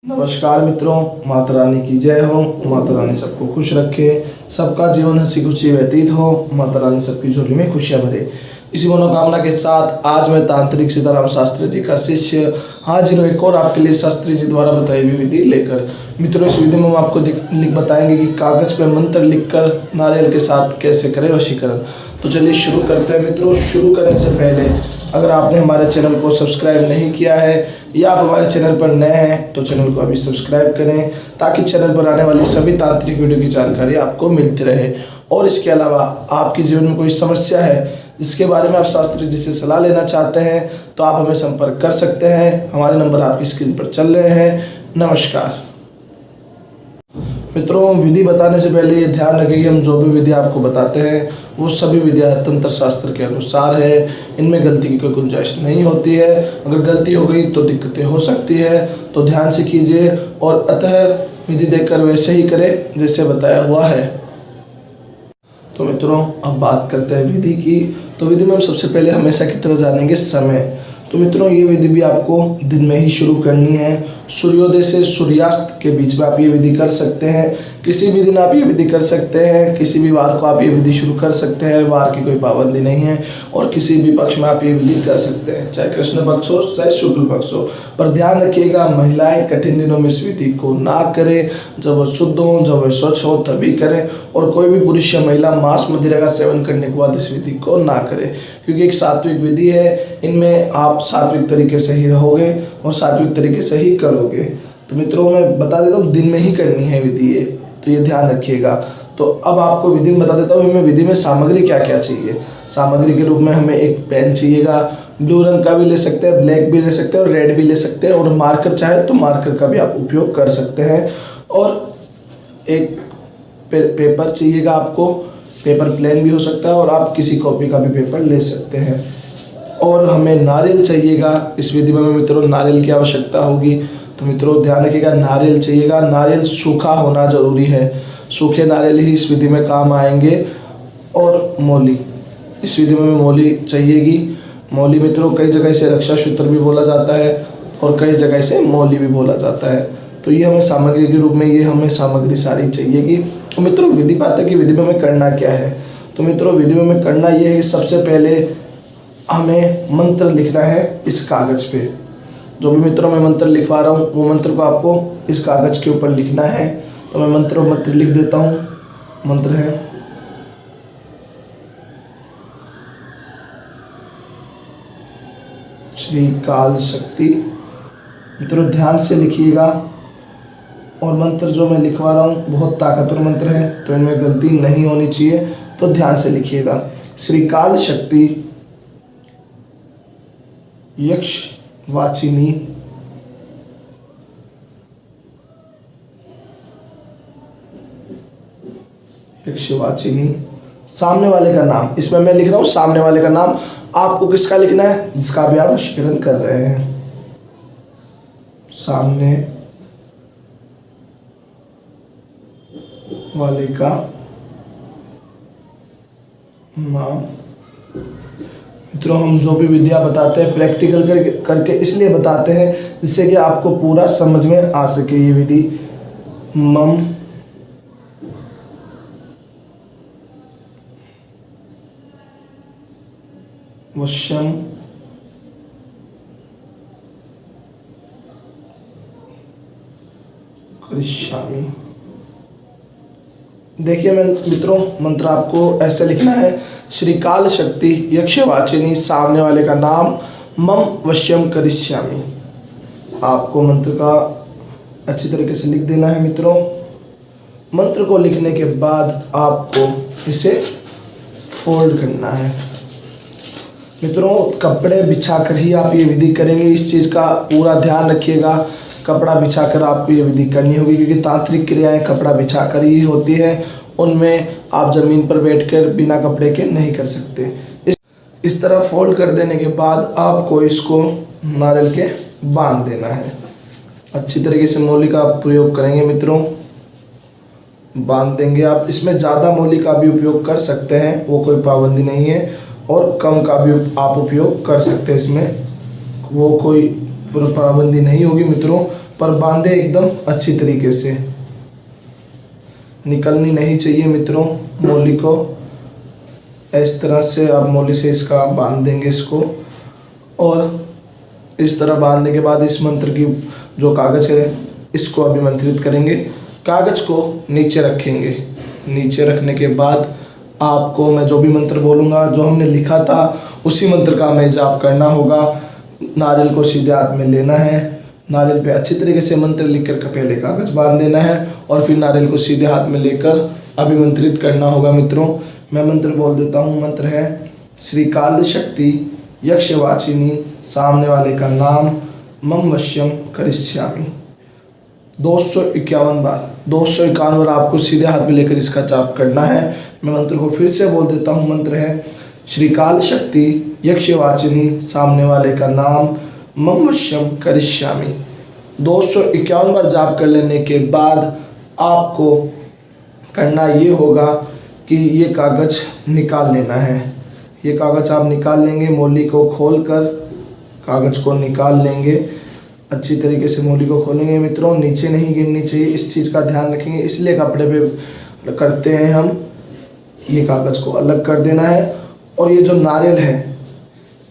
नमस्कार मित्रों, माता रानी की जय हो। माता रानी सबको खुश रखे, सबका जीवन हंसी खुशी व्यतीत हो। माता रानी सबकी झोली में खुशियां भरे, इसी मनोकामना के साथ आज मैं तांत्रिक सीताराम शास्त्री जी का शिष्य हाजिर हूँ एक और आपके लिए शास्त्री जी द्वारा बताई हुई विधि लेकर। मित्रों, इस विधि में हम आपको बताएंगे कि कागज पे मंत्र लिखकर नारियल के साथ कैसे करें वशीकरण। तो चलिए शुरू करते हैं। मित्रों, शुरू करने से पहले अगर आपने हमारे चैनल को सब्सक्राइब नहीं किया है या आप हमारे चैनल पर नए हैं तो चैनल को अभी सब्सक्राइब करें, ताकि चैनल पर आने वाली सभी तांत्रिक वीडियो की जानकारी आपको मिलती रहे। और इसके अलावा आपके जीवन में कोई समस्या है जिसके बारे में आप शास्त्री जी से सलाह लेना चाहते हैं तो आप हमें संपर्क कर सकते हैं। हमारे नंबर आपकी स्क्रीन पर चल रहे हैं। नमस्कार मित्रों, विधि बताने से पहले ये ध्यान रखें कि हम जो भी विधि आपको बताते हैं वो सभी विधियाँ तंत्र शास्त्र के अनुसार है। इनमें गलती की कोई गुंजाइश नहीं होती है। अगर गलती हो गई तो दिक्कतें हो सकती है, तो ध्यान से कीजिए और अतः विधि देखकर वैसे ही करें जैसे बताया हुआ है। तो मित्रों, अब बात करते हैं विधि की। तो विधि में हम सबसे पहले हमेशा की तरह जानेंगे समय। तो मित्रों, ये विधि भी आपको दिन में ही शुरू करनी है। सूर्योदय से सूर्यास्त के बीच में आप ये विधि कर सकते हैं। किसी भी दिन आप ये विधि कर सकते हैं, किसी भी वार को आप ये विधि शुरू कर सकते हैं। वार की कोई पाबंदी नहीं है और किसी भी पक्ष में आप ये विधि कर सकते हैं, चाहे कृष्ण पक्ष हो चाहे शुक्ल पक्ष हो। पर ध्यान रखिएगा, महिलाएं कठिन दिनों में इस विधि को ना करें। जब वो शुद्ध हो, जब वो स्वच्छ हो तभी करें। और कोई भी पुरुष या महिला मांस मदिरा का सेवन करने के बाद इस विधि को ना करें, क्योंकि एक सात्विक विधि है। इनमें आप सात्विक तरीके से ही रहोगे और सात्विक तरीके से ही करोगे। तो मित्रों, मैं बता देता हूँ, दिन में ही करनी है विधि ये, तो ये ध्यान रखिएगा। तो अब आपको विधि में बता देता हूँ हमें विधि में सामग्री क्या क्या चाहिए। सामग्री के रूप में हमें एक पेन चाहिएगा, ब्लू रंग का भी ले सकते हैं, ब्लैक भी ले सकते हैं और रेड भी ले सकते हैं। और मार्कर चाहे तो मार्कर का भी आप उपयोग कर सकते हैं। और एक पेपर चाहिएगा आपको, पेपर प्लेन भी हो सकता है और आप किसी कॉपी का भी पेपर ले सकते हैं। और हमें नारियल चाहिएगा। इस विधि में मित्रों नारियल की आवश्यकता होगी, तो मित्रों ध्यान रखिएगा, नारियल चाहिएगा। नारियल सूखा होना जरूरी है, सूखे नारियल ही इस विधि में काम आएंगे। और मौली, इस विधि में मौली चाहिएगी। मौली मित्रों कई जगह से रक्षा सूत्र भी बोला जाता है और कई जगह से मौली भी बोला जाता है। तो ये हमें सामग्री के रूप में ये हमें सामग्री सारी चाहिएगी। तो मित्रों, विधि पाते कि विधि में हमें करना क्या है। तो मित्रों, विधि में हमें करना ये है कि सबसे पहले हमें मंत्र लिखना है इस कागज पे। जो भी मित्रों मैं मंत्र लिखवा रहा हूँ वो मंत्र को आपको इस कागज के ऊपर लिखना है। तो मैं मंत्र लिख देता हूँ। मंत्र है श्री काल शक्ति। मित्रों ध्यान से लिखिएगा। और मंत्र जो मैं लिखवा रहा हूँ बहुत ताकतवर मंत्र है, तो इनमें गलती नहीं होनी चाहिए, तो ध्यान से लिखिएगा। श्री काल शक्ति यक्ष वाचिनी यक्षवाचिनी। सामने वाले का नाम, इसमें मैं लिख रहा हूं सामने वाले का नाम। आपको किसका लिखना है? जिसका भी आप वशीकरण कर रहे हैं। सामने वाले का नाम। मित्रों, हम जो भी विद्या बताते हैं प्रैक्टिकल करके इसलिए बताते हैं जिससे कि आपको पूरा समझ में आ सके ये विधि। मम वश्यम करिष्यामि। देखिए मैं मित्रों, मंत्र आपको ऐसे लिखना है। श्री काल शक्ति यक्षवाचिनी, सामने वाले का नाम, मम वश्यम करिष्यामि। आपको मंत्र का अच्छी तरीके से लिख देना है मित्रों। मंत्र को लिखने के बाद आपको इसे फोल्ड करना है। मित्रों, कपड़े बिछाकर ही आप ये विधि करेंगे, इस चीज़ का पूरा ध्यान रखिएगा। कपड़ा बिछाकर आपको ये विधि करनी होगी, क्योंकि तांत्रिक क्रियाएं कपड़ा बिछाकर ही होती है। उनमें आप ज़मीन पर बैठकर बिना कपड़े के नहीं कर सकते। इस तरह फोल्ड कर देने के बाद आपको इसको नारियल के बांध देना है। अच्छी तरीके से मौली का आप प्रयोग करेंगे मित्रों, बांध देंगे आप। इसमें ज़्यादा मौली का भी उपयोग कर सकते हैं, वो कोई पाबंदी नहीं है। और कम का भी आप उपयोग कर सकते हैं, इसमें वो कोई पाबंदी नहीं होगी मित्रों। पर बांधे एकदम अच्छी तरीके से, निकलनी नहीं चाहिए मित्रों मोली को। इस तरह से आप मोली से इसका बांध देंगे इसको, और इस तरह बांधने के बाद इस मंत्र की जो कागज़ है इसको अभिमंत्रित करेंगे। कागज़ को नीचे रखेंगे। नीचे रखने के बाद आपको मैं जो भी मंत्र बोलूँगा, जो हमने लिखा था उसी मंत्र का हमें जाप करना होगा। नारियल को सीधे हाथ में लेना है, नारियल पे अच्छी तरीके से मंत्र लिख कर पहले कागज़ बांध देना है और फिर नारियल को सीधे हाथ में लेकर अभिमंत्रित करना होगा। मित्रों मैं मंत्र बोल देता हूँ। मंत्र है श्री काल शक्ति यक्षवाचिनी, सामने वाले का नाम मम वश्यम करिष्यामि। 251 बार 251 बार आपको सीधे हाथ में लेकर इसका जाप करना है। मैं मंत्र को फिर से बोल देता हूँ। मंत्र है श्री काल शक्ति यक्षवाचिनी, सामने वाले का नाम मम वश्यम करिष्यामि। 251 बार जाप कर लेने के बाद आपको करना ये होगा कि ये कागज़ निकाल लेना है। ये कागज़ आप निकाल लेंगे, मोली को खोलकर कागज़ को निकाल लेंगे। अच्छी तरीके से मोली को खोलेंगे मित्रों, नीचे नहीं गिरनी चाहिए, इस चीज़ का ध्यान रखेंगे। इसलिए कपड़े पे करते हैं हम। ये कागज़ को अलग कर देना है और ये जो नारियल है,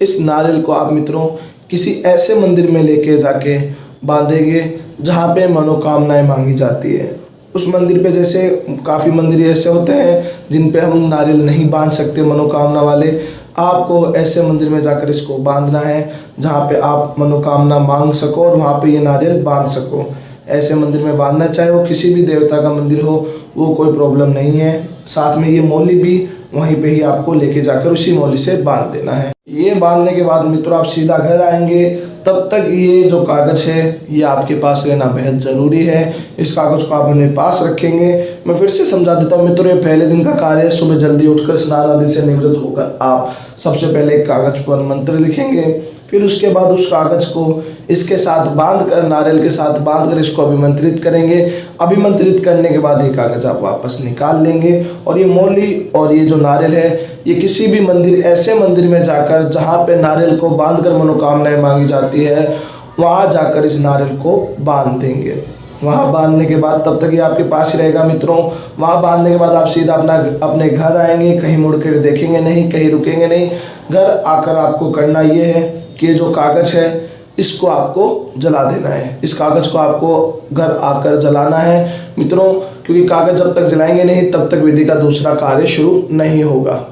इस नारियल को आप मित्रों किसी ऐसे मंदिर में लेके जाके बांधेंगे जहाँ पे मनोकामनाएं मांगी जाती है। उस मंदिर पे जैसे काफ़ी मंदिर ऐसे होते हैं जिन पे हम नारियल नहीं बांध सकते मनोकामना वाले, आपको ऐसे मंदिर में जाकर इसको बांधना है जहाँ पे आप मनोकामना मांग सको और वहाँ पे ये नारियल बांध सको। ऐसे मंदिर में बांधना, चाहे वो किसी भी देवता का मंदिर हो, वो कोई प्रॉब्लम नहीं है। साथ में ये मोली भी वहीं पे ही आपको लेके जाकर उसी मोली से बांध देना है। ये बांधने के बाद मित्रों आप सीधा घर आएंगे। तब तक ये जो कागज़ है ये आपके पास रहना बेहद ज़रूरी है। इस कागज़ को आप अपने पास रखेंगे। मैं फिर से समझा देता हूँ मित्रों, ये पहले दिन का कार्य है। सुबह जल्दी उठकर स्नान आदि से निवृत्त होकर आप सबसे पहले एक कागज़ पर मंत्र लिखेंगे, फिर उसके बाद उस कागज़ को इसके साथ बांध कर, नारियल के साथ बांध कर इसको अभिमंत्रित करेंगे। अभिमंत्रित करने के बाद ये कागज़ आप वापस निकाल लेंगे और ये मोली और ये जो नारियल है ये किसी भी मंदिर, ऐसे मंदिर में जाकर जहाँ पे नारियल को बांधकर मनोकामनाएं मांगी जाती है, वहाँ जाकर इस नारियल को बांध देंगे। वहाँ बांधने के बाद तब तक ये आपके पास ही रहेगा मित्रों। वहाँ बांधने के बाद आप सीधा अपने घर आएंगे, कहीं मुड़ कर देखेंगे नहीं, कहीं रुकेंगे नहीं। घर आकर आपको करना ये है कि ये जो कागज़ है इसको आपको जला देना है। इस कागज़ को आपको घर आकर जलाना है मित्रों, क्योंकि कागज़ जब तक जलाएंगे नहीं तब तक विधि का दूसरा कार्य शुरू नहीं होगा।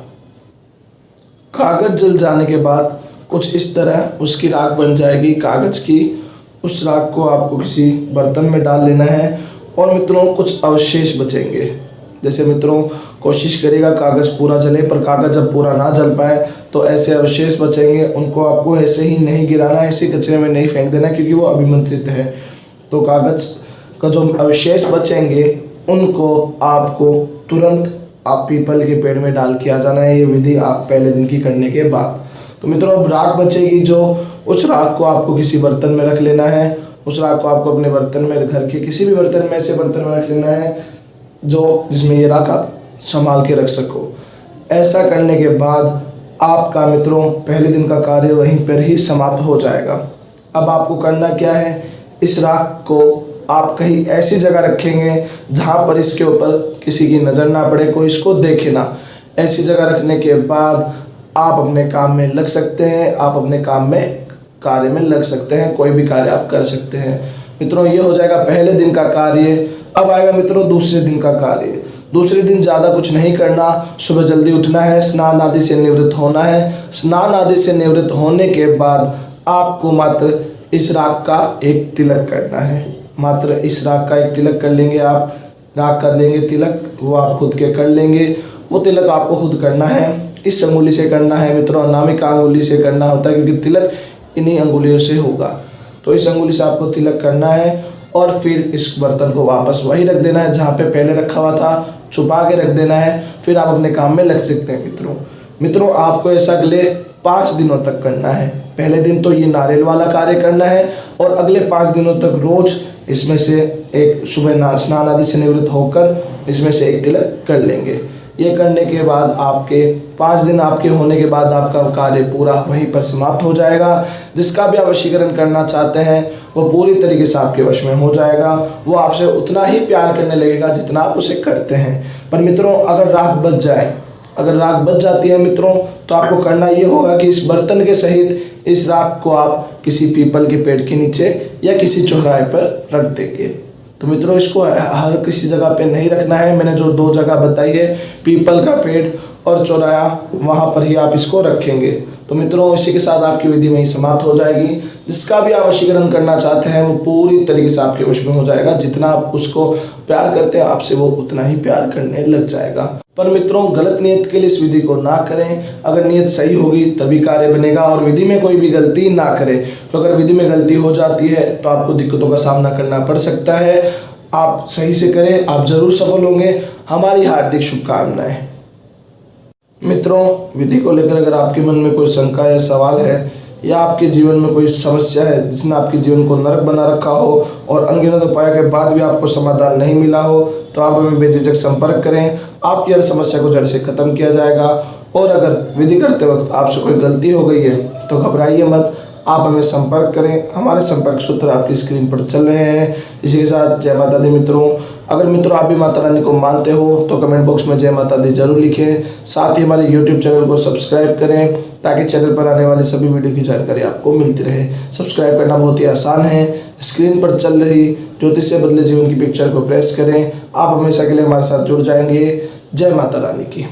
कागज़ जल जाने के बाद कुछ इस तरह उसकी राख बन जाएगी कागज़ की। उस राख को आपको किसी बर्तन में डाल लेना है और मित्रों कुछ अवशेष बचेंगे। जैसे मित्रों कोशिश करिएगा कागज़ पूरा जले, पर कागज़ जब पूरा ना जल पाए तो ऐसे अवशेष बचेंगे, उनको आपको ऐसे ही नहीं गिराना है, ऐसे कचरे में नहीं फेंक देना, क्योंकि वो अभिमंत्रित है। तो कागज़ का जो अवशेष बचेंगे उनको आपको तुरंत आप पीपल के पेड़ में डाल के आ जाना है। ये विधि आप पहले दिन की करने के बाद। तो मित्रों अब राख बचेगी जो, उस राख को आपको किसी बर्तन में रख लेना है। उस राख को आपको अपने बर्तन में, घर के किसी भी बर्तन में, ऐसे बर्तन में रख लेना है जो जिसमें ये राख आप संभाल के रख सको। ऐसा करने के बाद आपका मित्रों पहले दिन का कार्य वहीं पर ही समाप्त हो जाएगा। अब आपको करना क्या है, इस राख को आप कहीं ऐसी जगह रखेंगे जहाँ पर इसके ऊपर किसी की नज़र ना पड़े, कोई इसको देखे ना। ऐसी जगह रखने के बाद आप अपने काम में लग सकते हैं, आप अपने काम में कार्य में लग सकते हैं, कोई भी कार्य आप कर सकते हैं। मित्रों ये हो जाएगा पहले दिन का कार्य। अब आएगा मित्रों दूसरे दिन का कार्य। दूसरे दिन ज़्यादा कुछ नहीं करना, सुबह जल्दी उठना है, स्नान आदि से निवृत्त होना है। स्नान आदि से निवृत्त होने के बाद आपको मात्र इस राख का एक तिलक करना है। मात्र इस राख का एक तिलक कर लेंगे आप। राख कर लेंगे तिलक, वो आप खुद के कर लेंगे। वो तिलक आपको खुद करना है, इस अंगुली से करना है मित्रों, अनामिका अंगुली से करना होता है, क्योंकि तिलक इन्हीं अंगुलियों से होगा। तो इस अंगुली से आपको तिलक करना है और फिर इस बर्तन को वापस वही रख देना है जहाँ पे पहले रखा हुआ था, छुपा के रख देना है। फिर आप अपने काम में लग सकते हैं मित्रों आपको ऐसा अगले 5 दिनों तक करना है। पहले दिन तो ये नारियल वाला कार्य करना है और अगले 5 दिनों तक रोज इसमें से एक, सुबह स्नान आदि से निवृत्त होकर इसमें से एक तिलक कर लेंगे। ये करने के बाद आपके 5 दिन आपके होने के बाद आपका कार्य पूरा वहीं पर समाप्त हो जाएगा। जिसका भी आप वशीकरण करना चाहते हैं वो पूरी तरीके से आपके वश में हो जाएगा। वो आपसे उतना ही प्यार करने लगेगा जितना आप उसे करते हैं। पर मित्रों, अगर राख बच जाए, अगर राख बच जाती है मित्रों, तो आपको करना ये होगा कि इस बर्तन के सहित इस राख को आप किसी पीपल के पेड़ के नीचे या किसी चौराहे पर रख देंगे। तो मित्रों, इसको हर किसी जगह पे नहीं रखना है। मैंने जो 2 जगह बताई है, पीपल का पेड़ और चौराहा, वहाँ पर ही आप इसको रखेंगे। तो मित्रों, इसी के साथ आपकी विधि वहीं समाप्त हो जाएगी। जिसका भी आप वशीकरण करना चाहते हैं वो पूरी तरीके से आपके वश में हो जाएगा। जितना आप उसको प्यार करते हैं आपसे वो उतना ही प्यार करने लग जाएगा। पर मित्रों, गलत नियत के लिए इस विधि को ना करें। अगर नियत सही होगी तभी कार्य बनेगा। और विधि में कोई भी गलती ना करें, तो अगर विधि में गलती हो जाती है तो आपको दिक्कतों का सामना करना पड़ सकता है। आप सही से करें, आप जरूर सफल होंगे। हमारी हार्दिक शुभकामनाएं। मित्रों, विधि को लेकर अगर आपके मन में कोई शंका या सवाल है, या आपके जीवन में कोई समस्या है जिसने आपके जीवन को नरक बना रखा हो और अनगिनत उपाय के बाद भी आपको समाधान नहीं मिला हो, तो आप हमें बेझिझक संपर्क करें। आपकी हर समस्या को जड़ से खत्म किया जाएगा। और अगर विधि करते वक्त आपसे कोई गलती हो गई है तो घबराइए मत, आप हमें संपर्क करें। हमारे संपर्क सूत्र आपकी स्क्रीन पर चल रहे हैं। इसी के साथ जय माता दी मित्रों। अगर मित्रों आप भी माता रानी को मानते हो तो कमेंट बॉक्स में जय माता दी जरूर लिखें। साथ ही हमारे यूट्यूब चैनल को सब्सक्राइब करें ताकि चैनल पर आने वाली सभी वीडियो की जानकारी आपको मिलती रहे। सब्सक्राइब करना बहुत ही आसान है। स्क्रीन पर चल रही ज्योतिष से बदले जीवन की पिक्चर को प्रेस करें। आप हमेशा के लिए हमारे साथ जुड़ जाएंगे। जय माता रानी की।